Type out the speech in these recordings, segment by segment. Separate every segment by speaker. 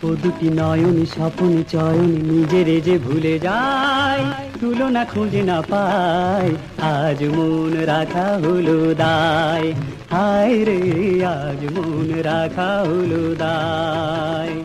Speaker 1: ও দুটি নয়নি স্বপনে চয়নে নিজেরে যে ভুলে যায়, তুলনা খুঁজে না পায়, আজ মন রাখা হলো দায়। হায় রে, আজ মন রাখা হলো দায়।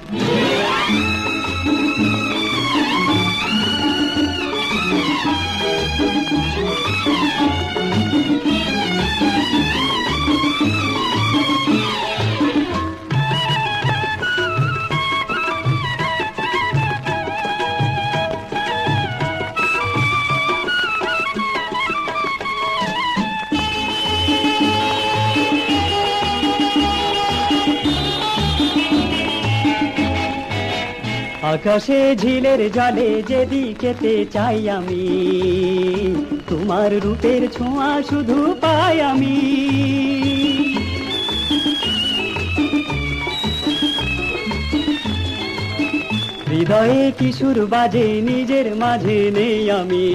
Speaker 1: আকাশে ঝিলের জলে যেদিকেতে চাই আমি, তোমার রূপের ছোঁয়া শুধু পাই আমি। হৃদয়ে কিশোর বাজে নিজের মাঝে নেই আমি,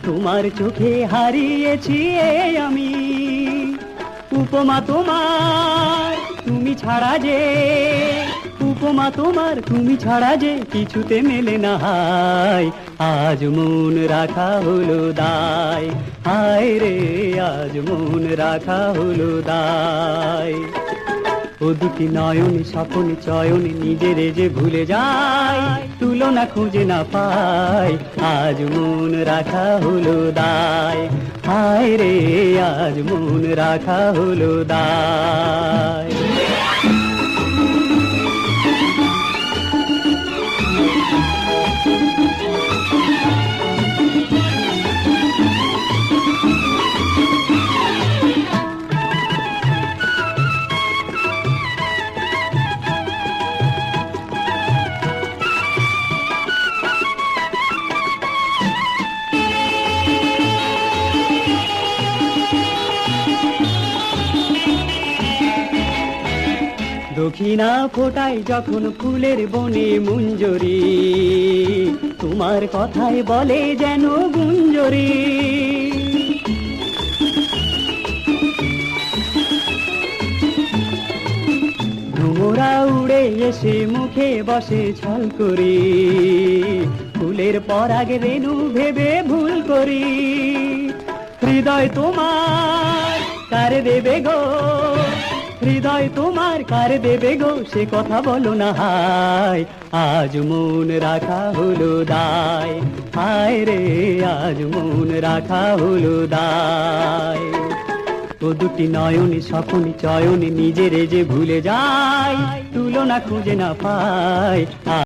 Speaker 1: তোমার চোখে হারিয়েছি এই আমি। উপমা তোমার তুমি ছাড়া যে, উপমা তোমার তুমি ছাড়া যে কিছুতে মেলে না হায়, আজ মন রাখা হলো দায়। হায় রে, আজ মন রাখা হলো দায়। ও দুটি নয়নে স্বপনে চয়নে নিজেরে যে ভুলে যায়, তুলনা খুঁজে না পায়, আজ মন রাখা হলো দায়। হায় রে, আজ মন রাখা হলো দায়। দক্ষিণা ফোটায় যখন ফুলের বনে মুঞ্জরি, তোমার কথায় বলে যেন গুঞ্জরি। ভ্রমরা উড়ে এসে মুখে বসে ছল করি, ফুলের পরাগ রেণু ভেবে ভুল করি। হৃদয় তোমার কার দেবে গো, হৃদয় তোমার কার দেবে গো, সে কথা বলো না হায়, আজ মন রাখা হলো দায়। হায় রে, আজ মন রাখা হলো দায়। ও দুটি নয়নে স্বপনে চয়নে নিজেরে যে ভুলে যায়, তুলনা খুঁজে না পায়।